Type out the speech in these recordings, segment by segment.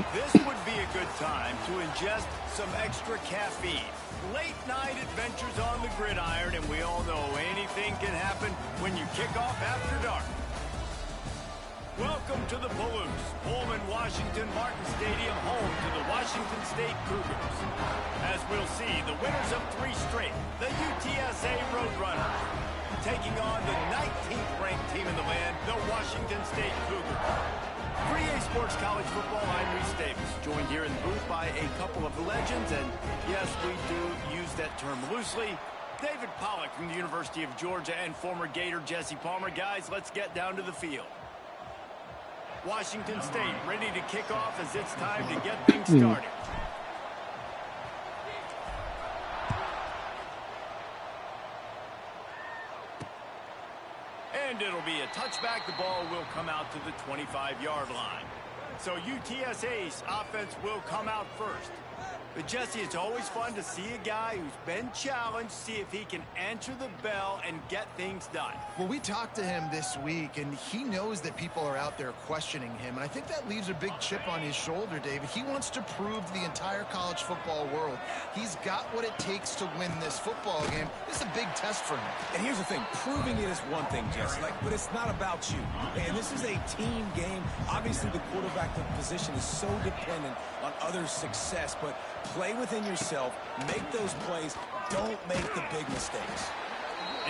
This would be a good time to ingest some extra caffeine. Late night adventures on the gridiron, and we all know anything can happen when you kick off after dark. Welcome to the Palouse, Pullman Washington Martin Stadium, home to the Washington State Cougars. As we'll see, the winners of 3 straight, the UTSA Roadrunners, taking on the 19th ranked team in the land, the Washington State Cougars. 3A Sports College Football, I'm Reese Davis, joined here in the booth by a couple of legends, and yes, we do use that term loosely. David Pollack from the University of Georgia and former Gator Jesse Palmer. Guys, let's get down to the field. Washington State ready to kick off as it's time to get things started. And it'll be a touchback. The ball will come out to the 25-yard line. So UTSA's offense will come out first. But, Jesse, it's always fun to see a guy who's been challenged, see if he can answer the bell and get things done. Well, we talked to him this week, and he knows that people are out there questioning him. And I think that leaves a big chip on his shoulder, David. He wants to prove to the entire college football world he's got what it takes to win this football game. This is a big test for him. And here's the thing. Proving it is one thing, Jesse, but it's not about you. And this is a team game. Obviously, the quarterback position is so dependent on others' success, but play within yourself, make those plays, don't make the big mistakes.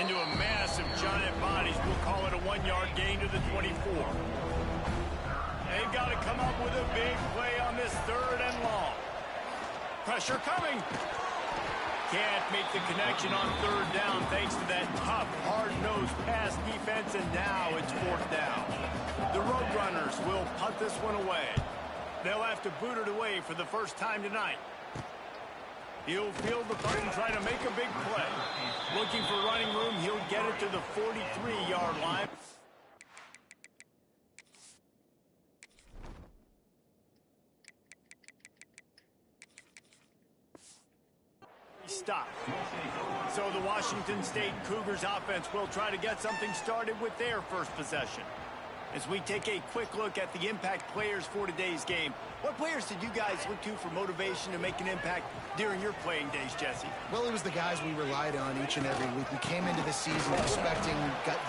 Into a mass of giant bodies, we'll call it a 1-yard gain to the 24. They've got to come up with a big play on this 3rd and long. Pressure coming. Can't make the connection on 3rd down thanks to that tough, hard-nosed pass defense, and now it's 4th down. The Roadrunners will punt this one away. They'll have to boot it away for the first time tonight. He'll field the punt and try to make a big play. Looking for running room, he'll get it to the 43-yard line. Stop. So the Washington State Cougars offense will try to get something started with their first possession. As we take a quick look at the impact players for today's game, what players did you guys look to for motivation to make an impact during your playing days, Jesse? Well, it was the guys we relied on each and every week. We came into the season expecting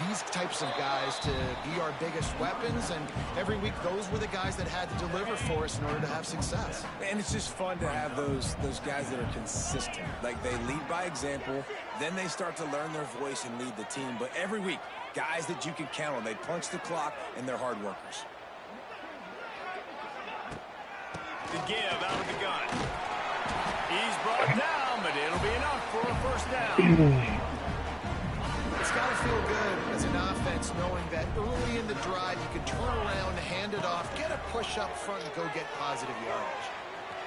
these types of guys to be our biggest weapons, and every week those were the guys that had to deliver for us in order to have success. And it's just fun to have those guys that are consistent. Like, they lead by example, then they start to learn their voice and lead the team. But every week, guys that you can count on. They punch the clock, and they're hard workers. The give out of the gun. He's brought down, but it'll be enough for a first down. It's got to feel good as an offense knowing that early in the drive you can turn around, hand it off, get a push up front, and go get positive yardage.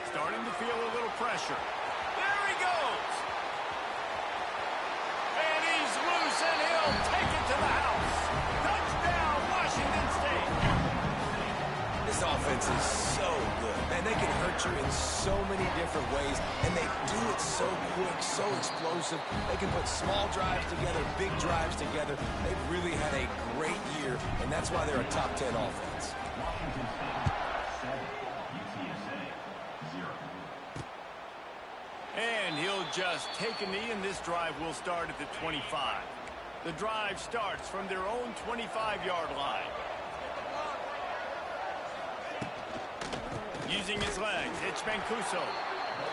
Starting to feel a little pressure. There he goes. And he's loose, and he'll take it to the house. Touchdown, Washington State. This offense is so good. Man, they can hurt you in so many different ways, and they do it so quick, so explosive. They can put small drives together, big drives together. They've really had a great year, and that's why they're a top 10 offense. And he'll just take a knee, and this drive will start at the 25. The drive starts from their own 25-yard line. Using his legs, it's Mancuso.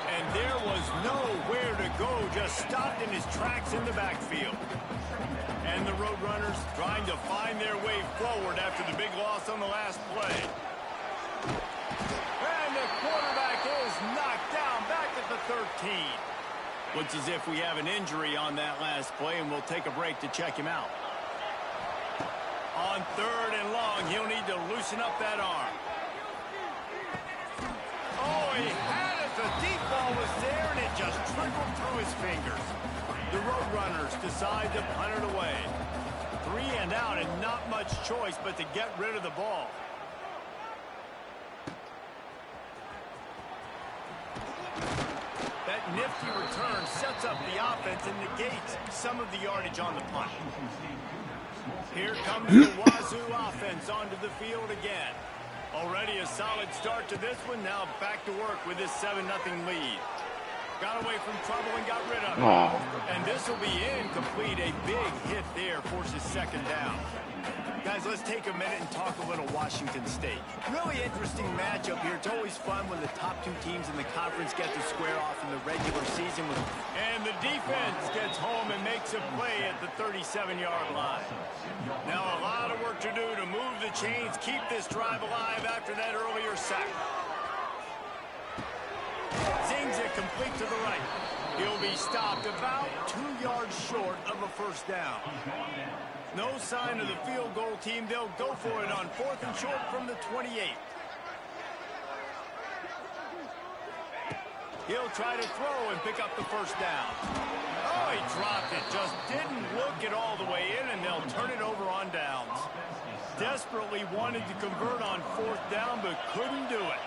And there was nowhere to go, just stopped in his tracks in the backfield. And the Roadrunners trying to find their way forward after the big loss on the last play. And the quarterback is knocked down back at the 13. Looks as if we have an injury on that last play, and we'll take a break to check him out. On 3rd and long, he'll need to loosen up that arm. Oh, he had it. The deep ball was there, and it just trickled through his fingers. The Roadrunners decide to punt it away. 3 and out, and not much choice but to get rid of the ball. That nifty return sets up the offense and negates some of the yardage on the punt. Here comes the Wazoo offense onto the field again. Already a solid start to this one. Now back to work with this 7-0 lead. Got away from trouble and got rid of it. And this will be incomplete. A big hit there forces second down. Guys, let's take a minute and talk a little Washington State. Really interesting matchup here. It's always fun when the top two teams in the conference get to square off in the regular season. And the defense gets home and makes a play at the 37-yard line. Now a lot of work to do to move the chains, keep this drive alive after that earlier sack. Zings it complete to the right. He'll be stopped about 2 yards short of a first down. No sign of the field goal team. They'll go for it on 4th and short from the 28. He'll try to throw and pick up the first down. Oh, he dropped it. Just didn't look it all the way in, and they'll turn it over on downs. Desperately wanted to convert on 4th down, but couldn't do it.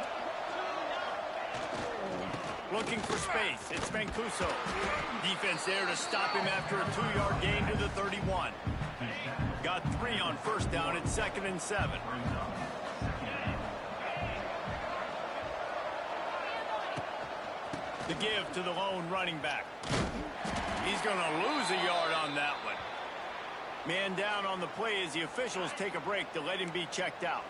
Looking for space. It's Mancuso. Defense there to stop him after a 2-yard gain to the 31. Got 3 on first down. It's 2nd and 7. The give to the lone running back. He's going to lose a yard on that one. Man down on the play as the officials take a break to let him be checked out.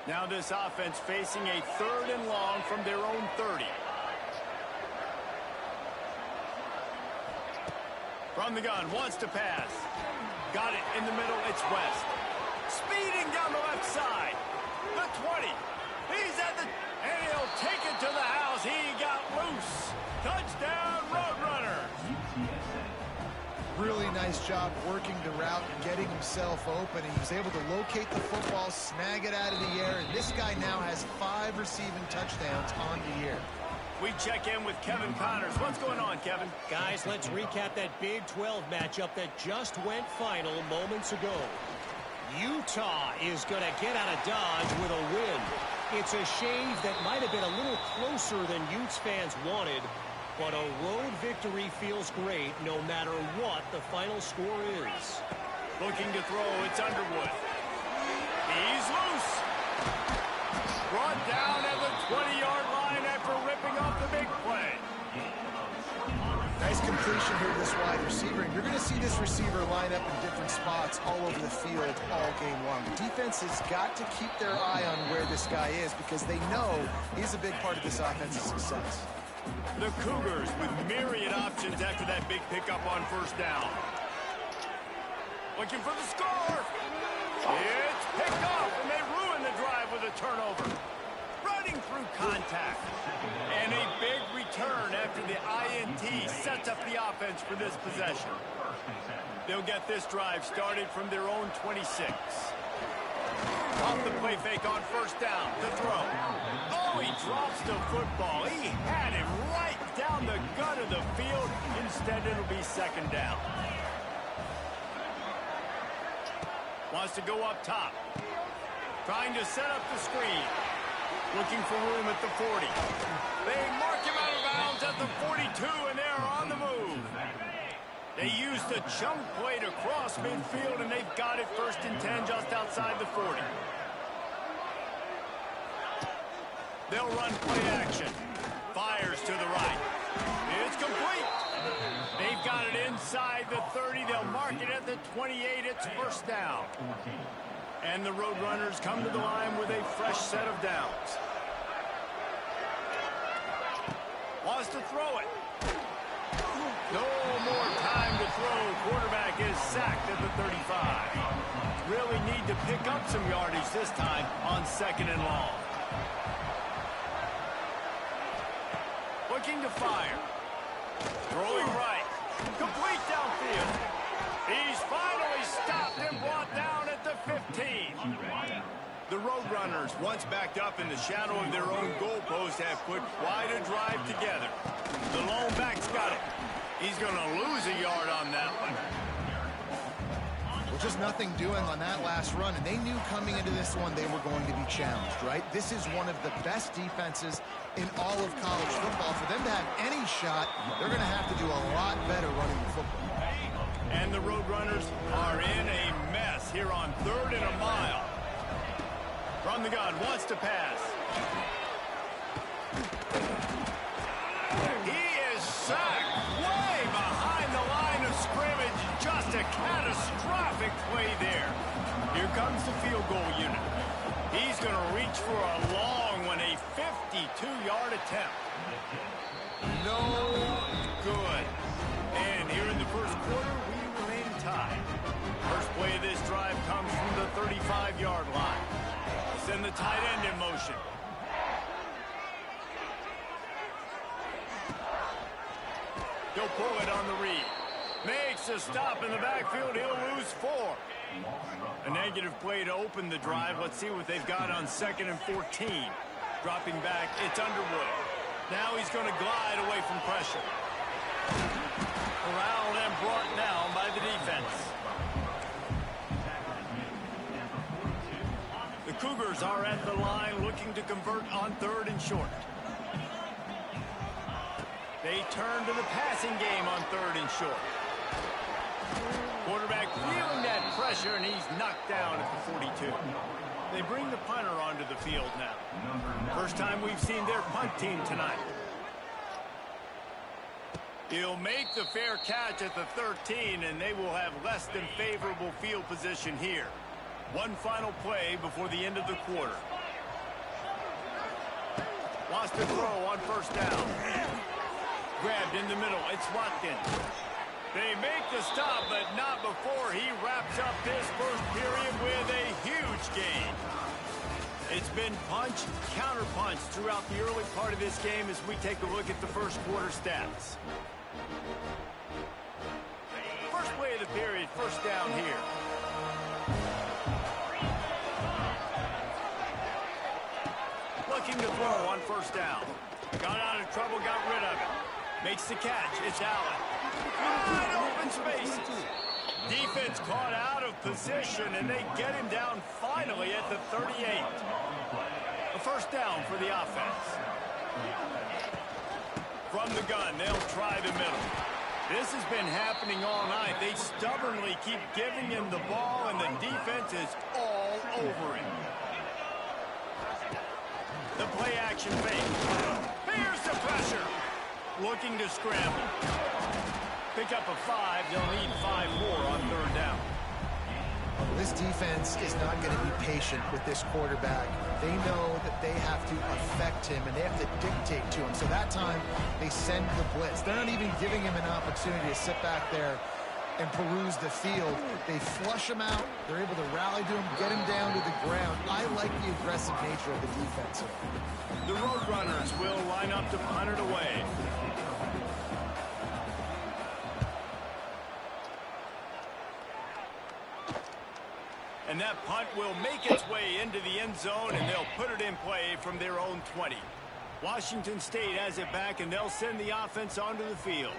Now this offense facing a 3rd and long from their own 30. From the gun, wants to pass. Got it in the middle, it's West. Speeding down the left side. The 20. He's at the... And he'll take it to the house. He got loose. Touchdown, Roadrunners. Really nice job working the route and getting himself open. He was able to locate the football, snag it out of the air, and this guy now has 5 receiving touchdowns on the year. We check in with Kevin Connors. What's going on, Kevin? Guys, let's recap that Big 12 matchup that just went final moments ago. Utah is going to get out of Dodge with a win. It's a shave that might have been a little closer than Utes fans wanted, but a road victory feels great no matter what the final score is. Looking to throw, it's Underwood. He's loose. Brought down at the 20-yard line after ripping off the big play. Nice completion here to this wide receiver. And you're going to see this receiver line up in different spots all over the field all game long. The defense has got to keep their eye on where this guy is because they know he's a big part of this offense's success. The Cougars with myriad options after that big pickup on first down. Looking for the score. It's picked off, and they ruin the drive with a turnover. Running through contact. And a big return after the INT sets up the offense for this possession. They'll get this drive started from their own 26. Off the play fake on first down. The throw. Oh, he drops the football. He had him right down the gut of the field. Instead, it'll be second down. Wants to go up top. Trying to set up the screen. Looking for room at the 40. They mark him out of bounds at the 42, and they're on the move. They used a chunk play to cross midfield, and they've got it 1st and 10 just outside the 40. They'll run play action. Fires to the right. It's complete. They've got it inside the 30. They'll mark it at the 28. It's first down. And the Roadrunners come to the line with a fresh set of downs. Wants to throw it. No more time to throw. Quarterback is sacked at the 35. Really need to pick up some yardage this time on 2nd and long. Looking to fire. Throwing right. Complete downfield. He's finally stopped and brought down at the 15. The Roadrunners, once backed up in the shadow of their own goalpost, have put quite a drive together. The lone back's got it. He's going to lose a yard on that one. Well, just nothing doing on that last run, and they knew coming into this one they were going to be challenged, right? This is one of the best defenses in all of college football. For them to have any shot, they're going to have to do a lot better running the football. And the Roadrunners are in a mess here on 3rd and a mile. From the gun, wants to pass. He is sacked way behind the line of scrimmage. Just a catastrophic play there. Here comes the field goal unit. He's going to reach for a long one, a 52-yard attempt. No good. And here in the first quarter, we remain tied. First play of this drive comes from the 35-yard line. Send the tight end in motion. He'll pull it on the read. Makes a stop in the backfield. He'll lose 4. A negative play to open the drive. Let's see what they've got on 2nd and 14. Dropping back, it's Underwood. Now he's going to glide away from pressure. Corralled and brought down by the defense. The Cougars are at the line looking to convert on 3rd and short. They turn to the passing game on 3rd and short. Quarterback feeling that pressure, and he's knocked down at the 42. They bring the punter onto the field now. First time we've seen their punt team tonight. He'll make the fair catch at the 13, and they will have less than favorable field position here. One final play before the end of the quarter. Wants to throw on 1st down. Grabbed in the middle. It's Watkins. They make the stop, but not before he wraps up this first period with a huge gain. It's been punch, counter-punch throughout the early part of this game as we take a look at the first quarter stats. First play of the period, 1st down here. Looking to throw on 1st down. Got out of trouble, got rid of it. Makes the catch. It's Allen. Wide open spaces. Defense caught out of position, and they get him down finally at the 38. A 1st down for the offense. From the gun, they'll try the middle. This has been happening all night. They stubbornly keep giving him the ball, and the defense is all over him. The play action fake. Here's the pressure. Looking to scramble. Pick up a 5. They'll need 5 more on 3rd down. This defense is not going to be patient with this quarterback. They know that they have to affect him, and they have to dictate to him. So that time, they send the blitz. They're not even giving him an opportunity to sit back there and peruse the field. They flush him out. They're able to rally to him, get him down to the ground. I like the aggressive nature of the defense here. The Roadrunners will line up to punt it away. And that punt will make its way into the end zone, and they'll put it in play from their own 20. Washington State has it back, and they'll send the offense onto the field.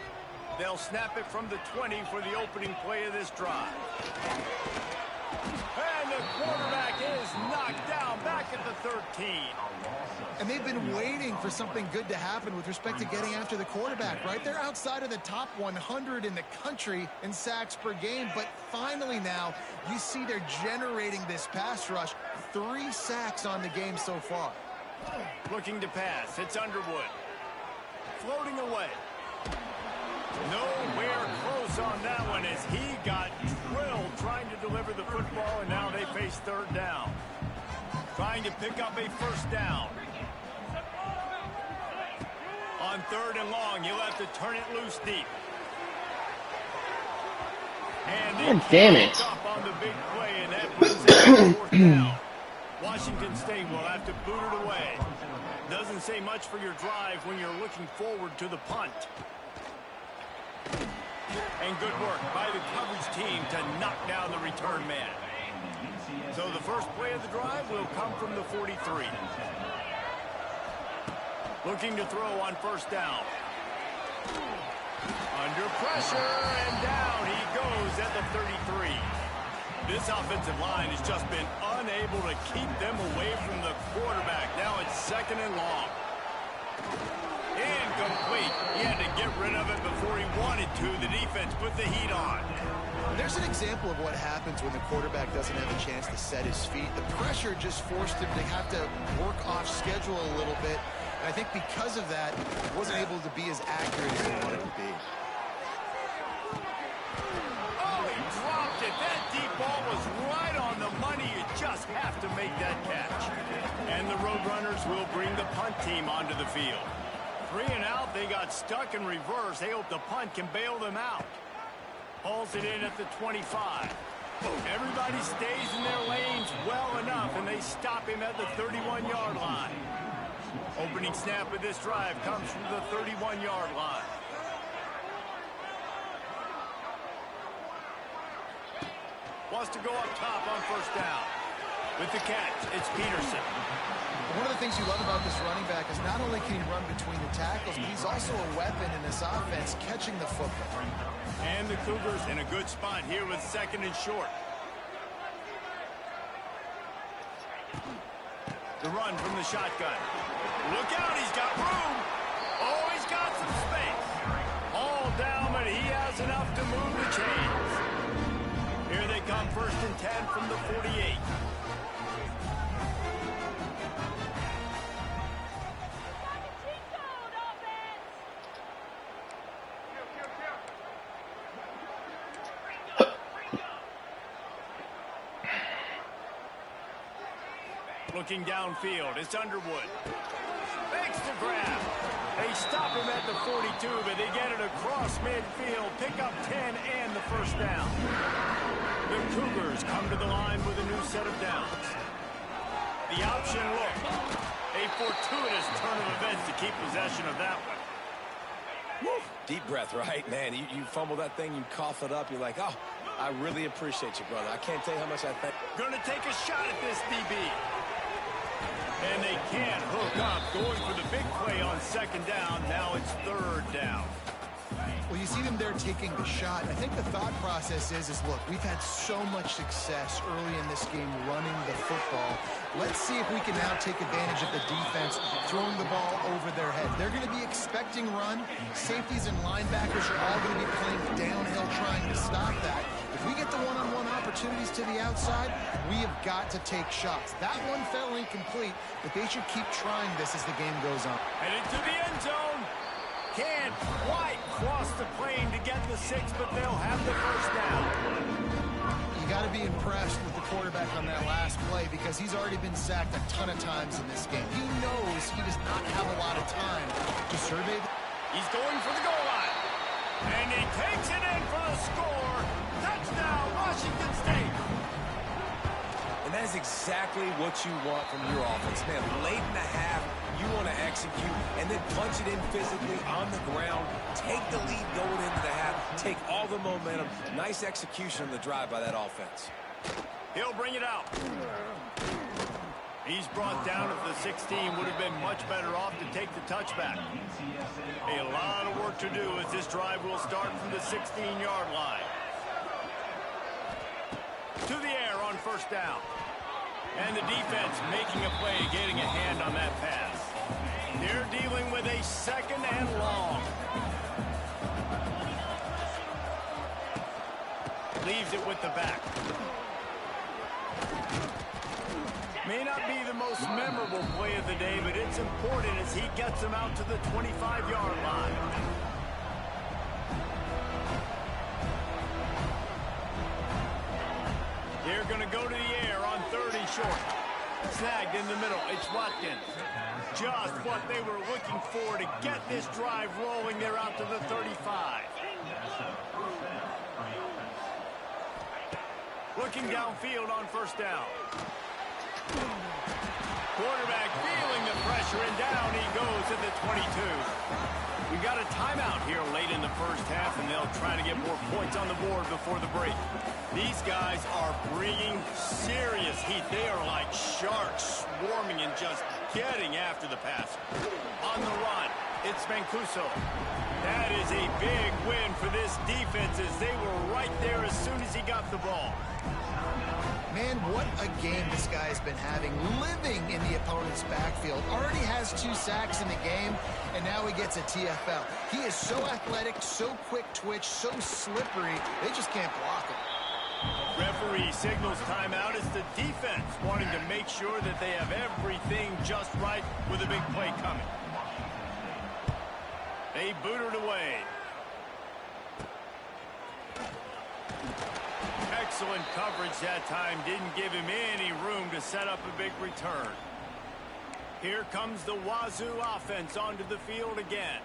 They'll snap it from the 20 for the opening play of this drive. And the quarterback is knocked down back at the 13. And they've been waiting for something good to happen with respect to getting after the quarterback, right? They're outside of the top 100 in the country in sacks per game, but finally now you see they're generating this pass rush. 3 sacks on the game so far. Looking to pass. It's Underwood. Floating away. Nowhere close on that one as he got drilled trying to deliver the football, and now they face 3rd down. Trying to pick up a 1st down. On 3rd and long, you'll have to turn it loose deep. And God damn it. Up on the big play, and that brings it to 4th down. Washington State will have to boot it away. Doesn't say much for your drive when you're looking forward to the punt. And good work by the coverage team to knock down the return man. So the first play of the drive will come from the 43. Looking to throw on 1st down. Under pressure, and down he goes at the 33. This offensive line has just been unable to keep them away from the quarterback. Now it's 2nd and long. Incomplete. He had to get rid of it before he wanted to. The defense put the heat on. There's an example of what happens when the quarterback doesn't have a chance to set his feet. The pressure just forced him to have to work off schedule a little bit. And I think because of that, he wasn't able to be as accurate as he wanted to be. Oh, he dropped it. That deep ball was right on the money. You just have to make that catch. And the Roadrunners will bring the punt team onto the field. 3 and out. They got stuck in reverse. They hope the punt can bail them out. Hauls it in at the 25. Everybody stays in their lanes well enough, and they stop him at the 31-yard line. Opening snap of this drive comes from the 31-yard line. Wants to go up top on first down. With the catch, it's Peterson. One of the things you love about this running back is not only can he run between the tackles, but he's also a weapon in this offense, catching the football. And the Cougars in a good spot here with 2nd and short. The run from the shotgun. Look out, he's got room. Oh, he's got some space. All down, but he has enough to move the chains. Here they come, 1st and 10 from the 48. Looking downfield, it's Underwood. Makes the grab. They stop him at the 42, but they get it across midfield. Pick up 10 and the first down. The Cougars come to the line with a new set of downs. The option look. A fortuitous turn of events to keep possession of that one. Woo. Deep breath, right? Man, you fumble that thing, you cough it up, you're like, oh, I really appreciate you, brother. I can't tell you how much I thank you. Gonna take a shot at this DB. And they can't hook up. Going for the big play on 2nd down. Now it's 3rd down. Well, you see them there taking the shot. I think the thought process is look, we've had so much success early in this game running the football. Let's see if we can now take advantage of the defense throwing the ball over their head. They're going to be expecting run. Safeties and linebackers are all going to be playing downhill trying to stop that. If we get the one-on-one opportunities to the outside, we have got to take shots. That one fell incomplete, but they should keep trying this as the game goes on. Headed to the end zone. Can't quite cross the plane to get the 6, but they'll have the first down. You got to be impressed with the quarterback on that last play because he's already been sacked a ton of times in this game. He knows he does not have a lot of time to survey. He's going for the goal line. And he takes it in for the score. Touchdown, Washington State. And that is exactly what you want from your offense. Man, late in the half, you want to execute and then punch it in physically on the ground. Take the lead going into the half. Take all the momentum. Nice execution on the drive by that offense. He'll bring it out. He's brought down at the 16. Would have been much better off to take the touchback. A lot of work to do as this drive will start from the 16-yard line. To the air on first down. And the defense making a play, getting a hand on that pass. They're dealing with a 2nd and long. Leaves it with the back. May not be the most memorable play of the day, but it's important as he gets them out to the 25-yard line. They're going to go to the air on 3rd and short. Snagged in the middle. It's Watkins. Just what they were looking for to get this drive rolling. They're out to the 35. Looking downfield on first down. Quarterback feeling the pressure, and down he goes at the 22. We got a timeout here late in the first half, and they'll try to get more points on the board before the break. These guys are bringing serious heat. They are like sharks swarming and just getting after the pass. On the run, it's Mancuso. That is a big win for this defense as they were right there as soon as he got the ball. Man, what a game this guy has been having, living in the opponent's backfield. Already has 2 sacks in the game, and now he gets a TFL. He is so athletic, so quick twitch, so slippery, they just can't block him. Referee signals timeout. It's the defense wanting to make sure that they have everything just right with a big play coming. They boot it away. Excellent coverage that time. Didn't give him any room to set up a big return. Here comes the Wazoo offense onto the field again.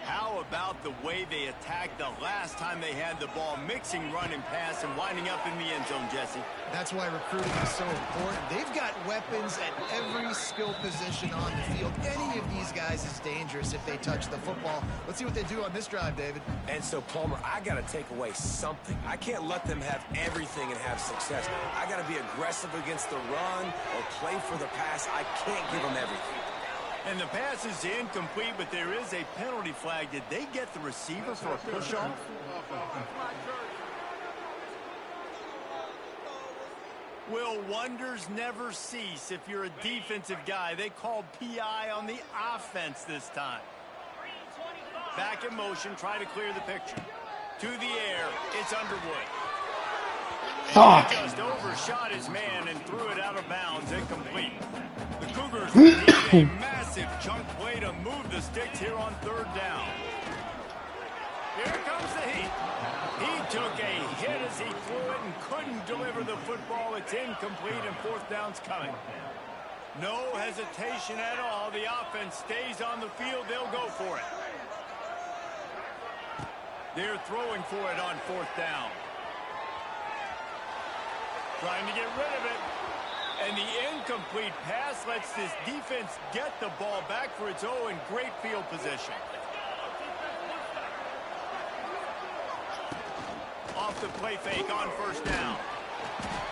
How about the way they attacked the last time they had the ball, mixing run and pass and winding up in the end zone, Jesse? That's why recruiting is so important. They've got weapons at every skill position on the field. Any of these guys is dangerous if they touch the football. Let's see what they do on this drive, David. And so, Palmer, I got to take away something. I can't let them have everything and have success. I got to be aggressive against the run or play for the pass. I can't give them everything. And the pass is incomplete, but there is a penalty flag. Did they get the receiver for a push-off? Will wonders never cease if you're a defensive guy? They called PI on the offense this time. Back in motion, try to clear the picture. To the air, it's Underwood. Fuck. He just overshot his man and threw it out of bounds, incomplete. The Cougars need a massive chunk play to move the sticks here on 3rd down. Here comes the heat. He took a hit as he threw it and couldn't deliver the football. It's incomplete and 4th down's coming. No hesitation at all. The offense stays on the field. They'll go for it. They're throwing for it on 4th down. Trying to get rid of it. And the incomplete pass lets this defense get the ball back for its own great field position. Off the play fake on 1st down.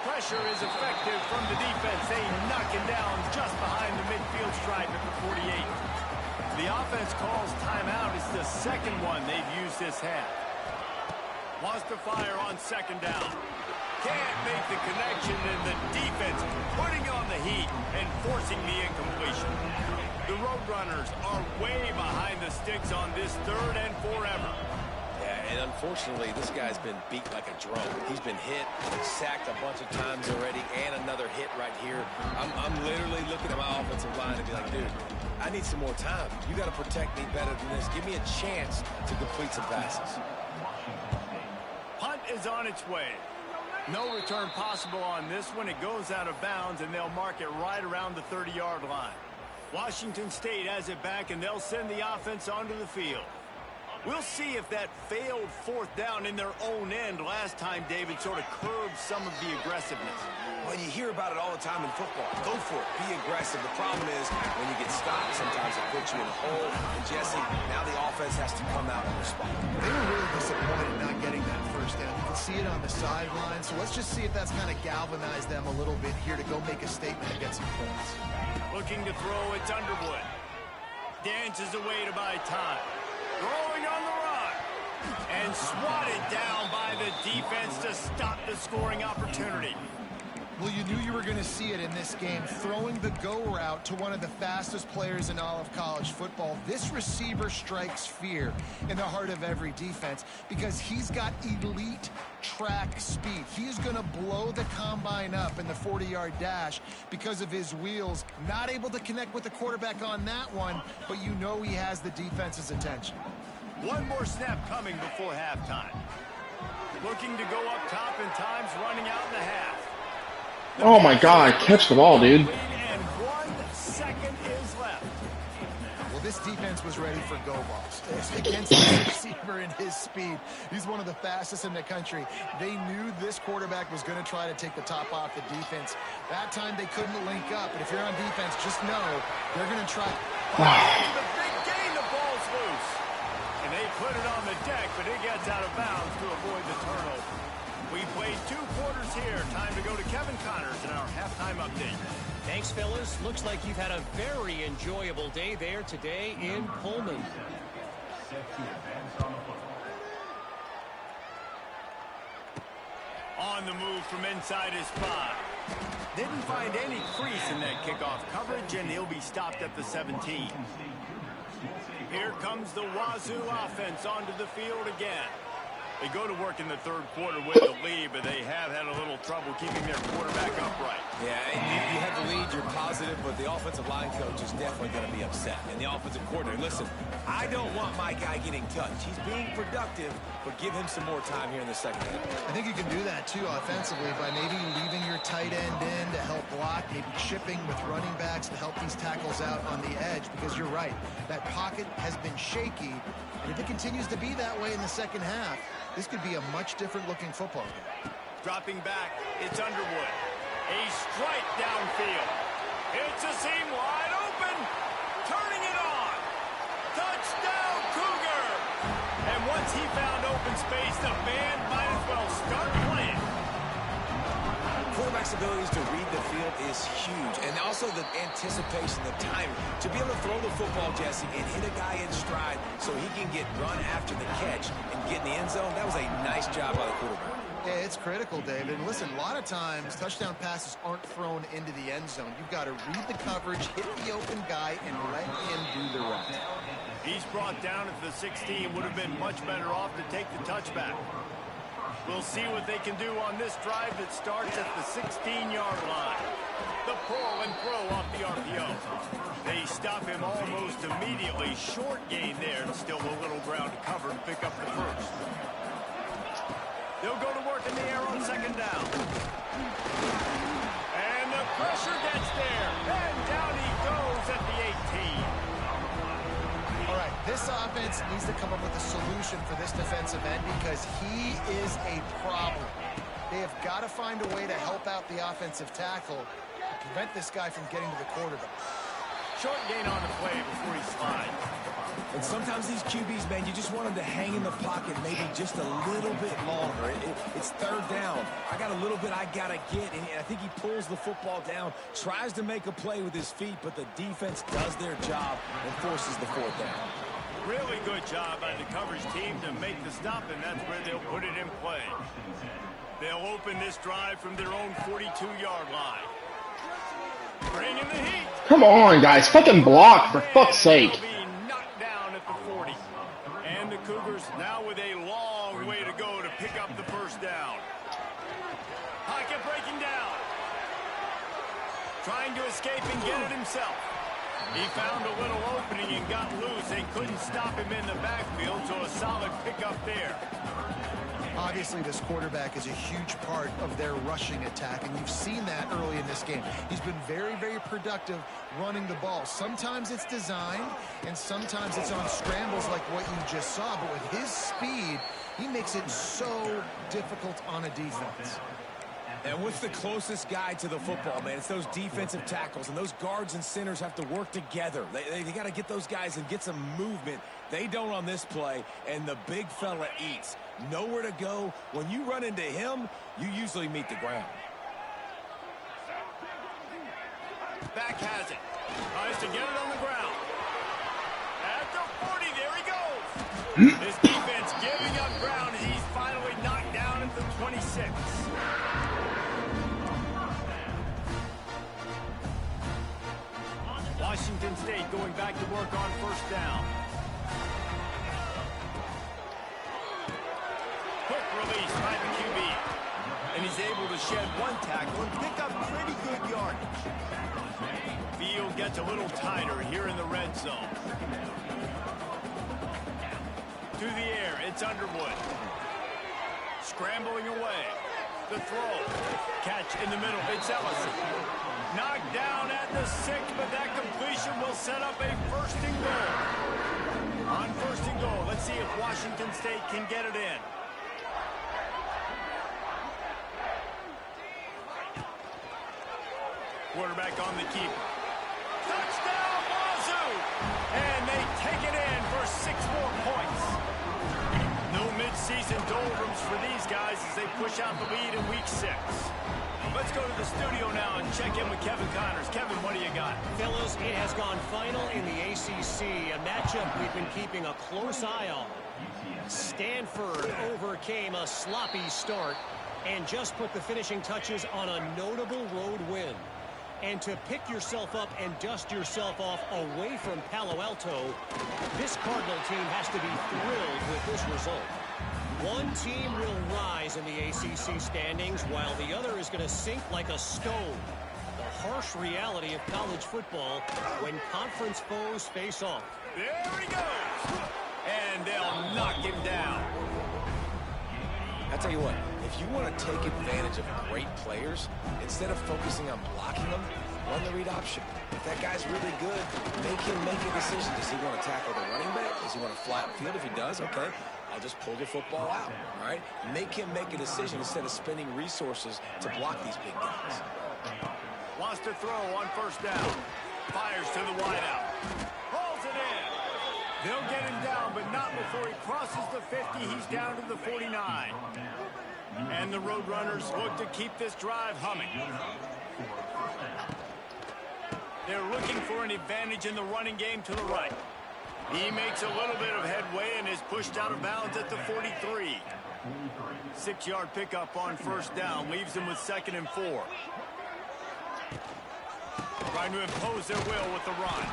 Pressure is effective from the defense. They knock him down just behind the midfield stripe at the 48. The offense calls timeout. It's the 2nd one they've used this half. Wants to fire on 2nd down. Can't make the connection, and the defense putting on the heat and forcing the incompletion. The Roadrunners are way behind the sticks on this 3rd and forever. Yeah, and unfortunately, this guy's been beat like a drum. He's been hit, sacked a bunch of times already, and another hit right here. I'm literally looking at my offensive line and be like, dude, I need some more time. You got to protect me better than this. Give me a chance to complete some passes. Punt is on its way. No return possible on this one. It goes out of bounds, and they'll mark it right around the 30-yard line. Washington State has it back, and they'll send the offense onto the field. We'll see if that failed 4th down in their own end last time, David, sort of curbed some of the aggressiveness. Well, you hear about it all the time in football. Go for it. Be aggressive. The problem is when you get stopped, sometimes it puts you in a hole. And, Jesse, now the offense has to come out and respond. They were really disappointed not getting that 1st down. You can see it on the sideline. So let's just see if that's kind of galvanized them a little bit here to go make a statement and get some points. Looking to throw, it's Underwood. Dances away to buy time. Throwing on the run. And swatted down by the defense to stop the scoring opportunity. Well, you knew you were going to see it in this game, throwing the go route to one of the fastest players in all of college football. This receiver strikes fear in the heart of every defense because he's got elite track speed. He is going to blow the combine up in the 40-yard dash because of his wheels. Not able to connect with the quarterback on that one, but you know he has the defense's attention. One more snap coming before halftime. Looking to go up top, and time's running out in the half. Oh my God, catch the ball, dude. And 1 second is left. Well, this defense was ready for go balls against this receiver and his speed. He's one of the fastest in the country. They knew this quarterback was going to try to take the top off the defense. That time they couldn't link up, but if you're on defense, just know they're going to try. The big gain, the ball's loose. And they put it on the deck, but it gets out of bounds to avoid the turnover. We played 2 quarters here. Time to go to Kevin Connors in our halftime update. Thanks, fellas. Looks like you've had a very enjoyable day there today in Pullman. On the move from inside his 5. find any crease in that kickoff coverage, and he'll be stopped at the 17. Here comes the Wazoo offense onto the field again. They go to work in the third quarter with the lead, but they have had a little trouble keeping their quarterback upright. Yeah, you have the lead, you're positive, but the offensive line coach is definitely going to be upset. And the offensive coordinator, listen, I don't want my guy getting touched. He's being productive, but give him some more time here in the second half. I think you can do that, too, offensively, by maybe leaving your tight end in to help block, maybe chipping with running backs to help these tackles out on the edge, because you're right, that pocket has been shaky, and if it continues to be that way in the second half, this could be a much different-looking football game. Dropping back, it's Underwood. A strike downfield. It's a seam wide open. Turning it on. Touchdown, Cougar! And once he found open space, the band might as well start playing. Quarterback's abilities to read the field is huge, and also the anticipation, the timing. To be able to throw the football, Jesse, and hit a guy in stride so he can get run after the catch and get in the end zone, that was a nice job by the quarterback. Yeah, it's critical, David. Listen, a lot of times, touchdown passes aren't thrown into the end zone. You've got to read the coverage, hit the open guy, and let him do the rest. He's brought down at the 16. Would have been much better off to take the touchback. We'll see what they can do on this drive that starts at the 16-yard line. The pull and throw off the RPO. They stop him almost immediately. Short gain there, and still a little ground to cover and pick up the first. They'll go to work in the air on second down. And the pressure gets there. And down he goes at the 18. All right, this offense needs to come up with a solution for this defensive end because he is a problem. They have got to find a way to help out the offensive tackle to prevent this guy from getting to the quarterback. Short gain on the play before he slides. And sometimes these QBs, man, you just want them to hang in the pocket maybe just a little bit longer. It's third down. I got a little bit I got to get, and I think he pulls the football down, tries to make a play with his feet, but the defense does their job and forces the fourth down. Really good job by the coverage team to make the stop, and that's where they'll put it in play. They'll open this drive from their own 42-yard line. Bringing the heat. Come on, guys. Fucking block, for fuck's sake. And the Cougars now with a long way to go to pick up the first down. Pocket breaking down. Trying to escape and get it himself. He found a little opening and got loose. They couldn't stop him in the backfield, so a solid pickup there. Obviously, this quarterback is a huge part of their rushing attack, and you've seen that early in this game. He's been very, very productive running the ball. Sometimes it's designed, and sometimes it's on scrambles like what you just saw. But with his speed, he makes it so difficult on a defense. And what's the closest guy to the football, man? It's those defensive tackles, and those guards and centers have to work together. They got to get those guys and get some movement. They don't on this play, and the big fella eats. Nowhere to go. When you run into him, you usually meet the ground. Back has it. Tries to get it on the ground. At the 40, there he goes. His defense giving up ground as he's finally knocked down at the 26. Washington State going back to work on first down. Quick release by the QB. And he's able to shed one tackle and pick up pretty good yardage. Field gets a little tighter here in the red zone. To the air, it's Underwood. Scrambling away. The throw. Catch in the middle, it's Ellison. Knocked down at the 6, but that completion will set up a first and goal. On first and goal, let's see if Washington State can get it in. Quarterback on the keeper. Touchdown, Wazoo! And they take it in for 6 more points. No midseason doldrums for these guys as they push out the lead in week 6. Let's go to the studio now and check in with Kevin Connors. Kevin, what do you got? Fellas, it has gone final in the ACC, a matchup we've been keeping a close eye on. Stanford overcame a sloppy start and just put the finishing touches on a notable road win. And to pick yourself up and dust yourself off away from Palo Alto, this Cardinal team has to be thrilled with this result. One team will rise in the ACC standings while the other is going to sink like a stone. The harsh reality of college football when conference foes face off. There he goes. And they'll knock him down. I tell you what, if you want to take advantage of great players, instead of focusing on blocking them, run the read option. If that guy's really good, make him make a decision. Does he want to tackle the running back? Does he want to fly upfield? If he does, okay, I'll just pull the football out, all right? Make him make a decision instead of spending resources to block these big guys. Wants to throw on first down. Fires to the wideout. Pulls it in. They'll get him down, but not before he crosses the 50. He's down to the 49. And the Roadrunners look to keep this drive humming. They're looking for an advantage in the running game to the right. He makes a little bit of headway and is pushed out of bounds at the 43. 6-yard pickup on first down leaves him with 2nd and 4. Trying to impose their will with the run.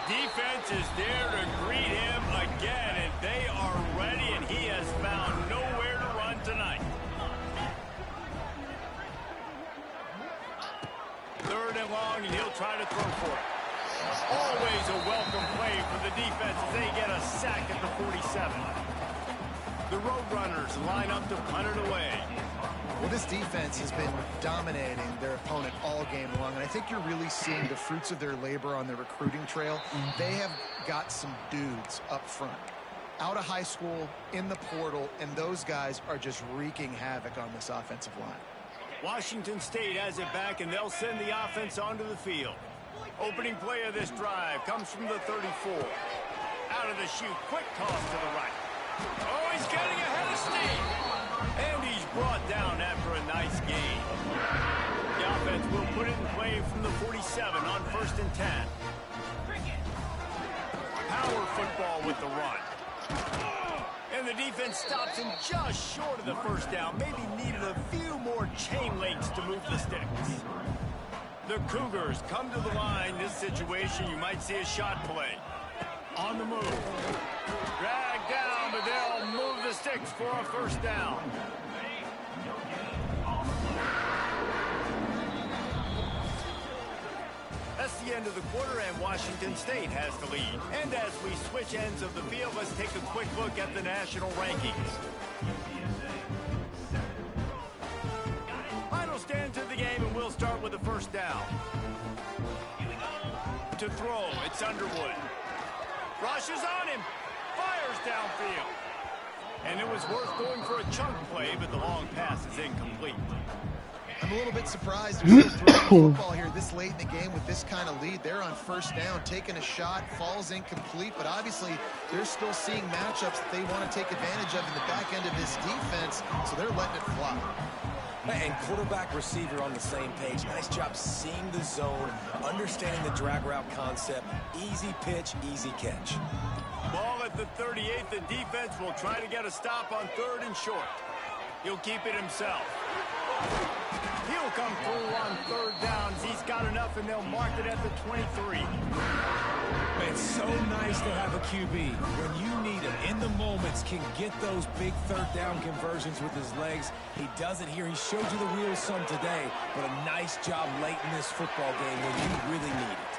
Defense is there to greet him again, and they are ready, and he has found nowhere to run tonight. 3rd and long, and he'll try to throw for it. Always a welcome play for the defense as they get a sack at the 47. The Roadrunners line up to punt it away. Well, this defense has been dominating their opponent all game long, and I think you're really seeing the fruits of their labor on their recruiting trail. They have got some dudes up front, out of high school, in the portal, and those guys are just wreaking havoc on this offensive line. Washington State has it back, and they'll send the offense onto the field. Opening play of this drive comes from the 34. Out of the chute, quick toss to the right. Oh, he's getting ahead of steam. And he's brought down after a nice gain. The offense will put it in play from the 47 on 1st and 10. Power football with the run. And the defense stops him just short of the first down. Maybe needed a few more chain links to move the sticks. The Cougars come to the line. This situation, you might see a shot play. On the move. Dragged down, but they'll move the sticks for a first down. That's the end of the quarter, and Washington State has the lead. And as we switch ends of the field, let's take a quick look at the national rankings. Final stands of the game, and we'll start with the first down. To throw, it's Underwood. Rushes on him. Fires downfield. And it was worth going for a chunk play, but the long pass is incomplete. I'm a little bit surprised they're still throwing the football here this late in the game with this kind of lead. They're on first down, taking a shot, falls incomplete, but obviously they're still seeing matchups that they want to take advantage of in the back end of this defense, so they're letting it fly. And quarterback receiver on the same page. Nice job seeing the zone, understanding the drag route concept. Easy pitch, easy catch. Ball at the 38. The defense will try to get a stop on 3rd and short. He'll keep it himself. He'll come through on 3rd downs. He's got enough, and they'll mark it at the 23. It's so nice to have a QB. When you need him, in the moments, can get those big 3rd down conversions with his legs. He does it here. He showed you the real some today, but a nice job late in this football game when you really need it.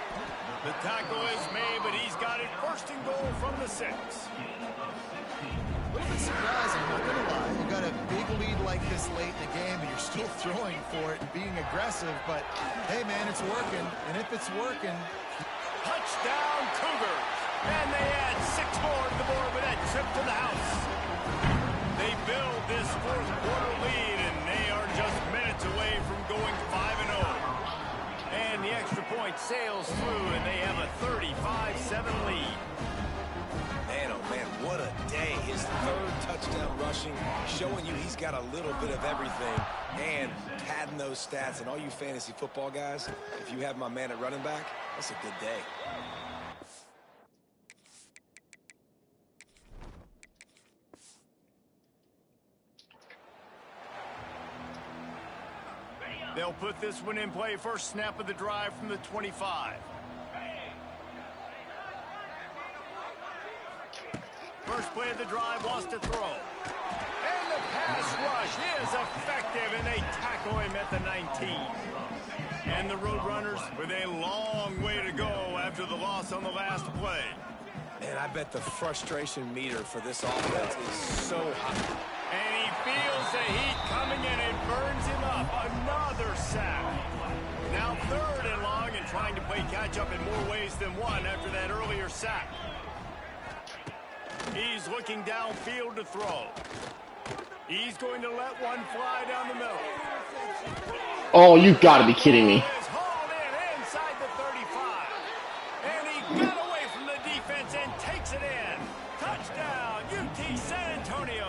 The tackle is made, but he's got it 1st and goal from the 6. A little bit surprising, I'm not going to lie. You got a big lead like this late in the game, and you're still throwing for it and being aggressive, but hey, man, it's working, and if it's working... Touchdown, Cougars! And they add 6 more to the board with that trip to the house. They build this 4th quarter lead, and they are just minutes away from going 5-0. And the extra point sails through, and they have a 35-7 lead. Man, oh man, what a day. His 3rd touchdown rushing, showing you he's got a little bit of everything, and padding those stats. And all you fantasy football guys, if you have my man at running back, that's a good day. They'll put this one in play. First snap of the drive from the 25. First play of the drive, wants to throw. And the pass rush is effective, and they tackle him at the 19. And the Roadrunners with a long way to go after the loss on the last play. And I bet the frustration meter for this offense is so high. And he feels the heat coming in. It burns him up. Another sack. Now 3rd and long and trying to play catch-up in more ways than one after that earlier sack. He's looking downfield to throw. He's going to let one fly down the middle. Oh, you gotta be kidding me. It's hauled in inside the 35. And he got away from the defense and takes it in. Touchdown, UT San Antonio.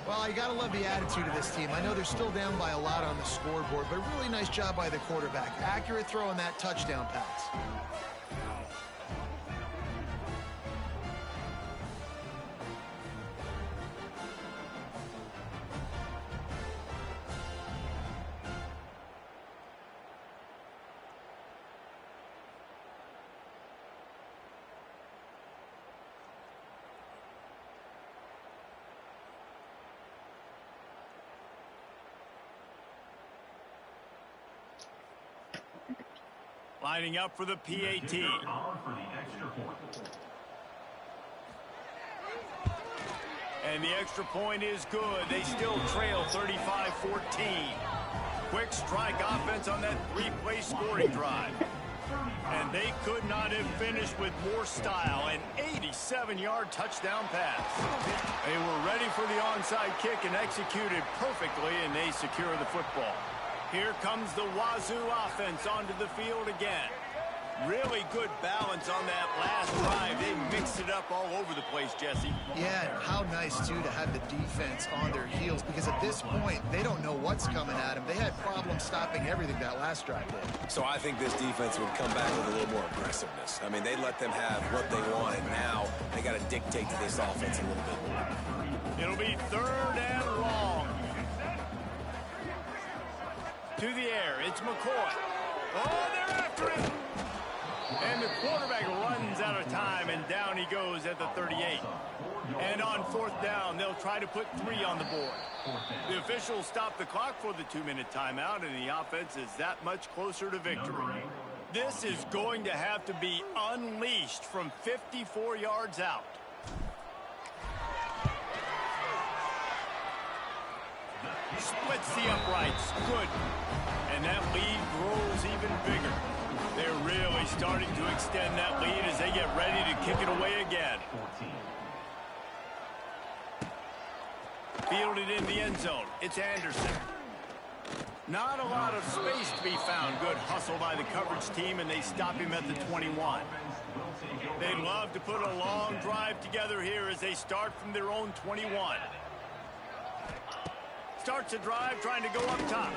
Well, you got to love the attitude of this team. I know they're still down by a lot on the scoreboard, but really nice job by the quarterback. Accurate throw on that touchdown pass. Lining up for the PAT. And the extra point is good. They still trail 35-14. Quick strike offense on that 3-play scoring drive. And they could not have finished with more style. An 87-yard touchdown pass. They were ready for the onside kick and executed perfectly, and they secure the football. Here comes the Wazoo offense onto the field again. Really good balance on that last drive. They mixed it up all over the place, Jesse. Yeah, and how nice, too, to have the defense on their heels, because at this point, they don't know what's coming at them. They had problems stopping everything that last drive did. So I think this defense would come back with a little more aggressiveness. I mean, they let them have what they want, and now they got to dictate to this offense a little bit more. It'll be 3rd and long. To the air, it's McCoy. Oh, they're after him. And the quarterback runs out of time, and down he goes at the 38. And on 4th down, they'll try to put 3 on the board. The officials stop the clock for the 2-minute timeout, and the offense is that much closer to victory. This is going to have to be unleashed from 54 yards out. Splits the uprights. Good. And that lead grows even bigger. They're really starting to extend that lead as they get ready to kick it away again. Fielded in the end zone. It's Anderson. Not a lot of space to be found. Good hustle by the coverage team, and they stop him at the 21. They'd love to put a long drive together here as they start from their own 21. Starts a drive trying to go up top.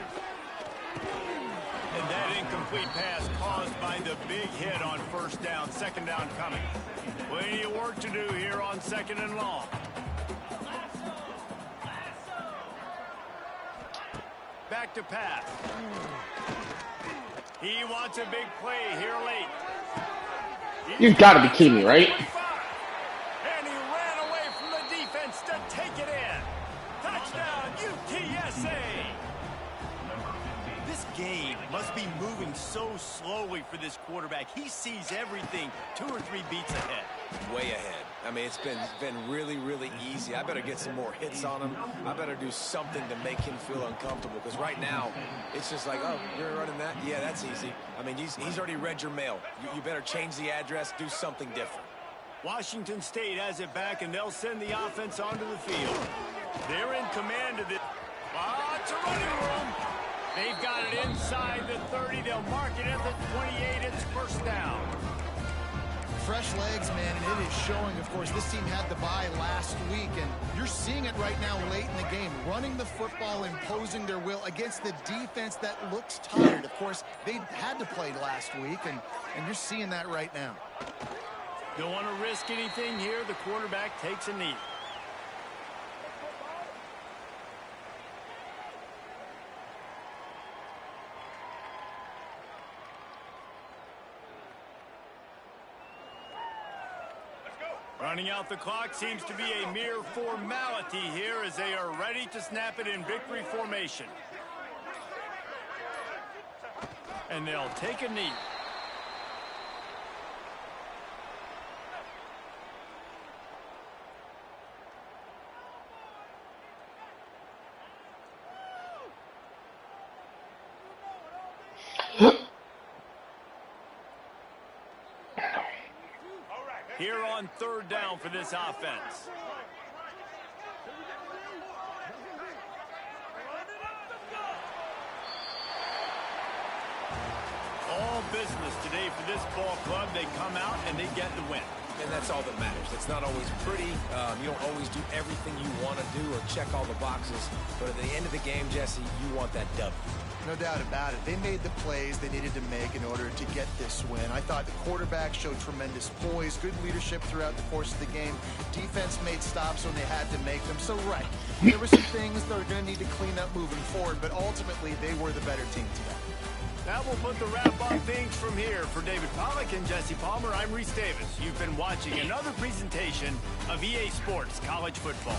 And that incomplete pass caused by the big hit on 1st down. 2nd down coming. Plenty of work to do here on 2nd and long. Back to pass. He wants a big play here late. You gotta be kidding me, right? And he ran away from the defense to take it in. Touchdown, UTSA. This game must be moving so slowly for this quarterback. He sees everything 2 or 3 beats ahead. Way ahead. I mean, it's been really, really easy. I better get some more hits on him. I better do something to make him feel uncomfortable, because right now, it's just like, oh, you're running that? Yeah, that's easy. I mean, he's already read your mail. You better change the address, do something different. Washington State has it back, and they'll send the offense onto the field. They're in command of it. Lots of running room. They've got it inside the 30. They'll mark it at the 28. It's 1st down. Fresh legs, man, and it is showing. Of course, this team had the bye last week, and you're seeing it right now late in the game. Running the football, imposing their will against the defense that looks tired. Of course, they had to play last week, and you're seeing that right now. Don't want to risk anything here. The quarterback takes a knee. Running out the clock seems to be a mere formality here as they are ready to snap it in victory formation. And they'll take a knee. Here on third down for this offense. All business today for this ball club. They come out and they get the win. And that's all that matters. It's not always pretty. You don't always do everything you want to do or check all the boxes. But at the end of the game, Jesse, you want that W. No doubt about it. They made the plays they needed to make in order to get this win. I thought the quarterback showed tremendous poise, good leadership throughout the course of the game. Defense made stops when they had to make them. So, right, there were some things that are going to need to clean up moving forward, but ultimately they were the better team today. That will put the wrap on things from here. For David Pollack and Jesse Palmer, I'm Reese Davis. You've been watching another presentation of EA Sports College Football.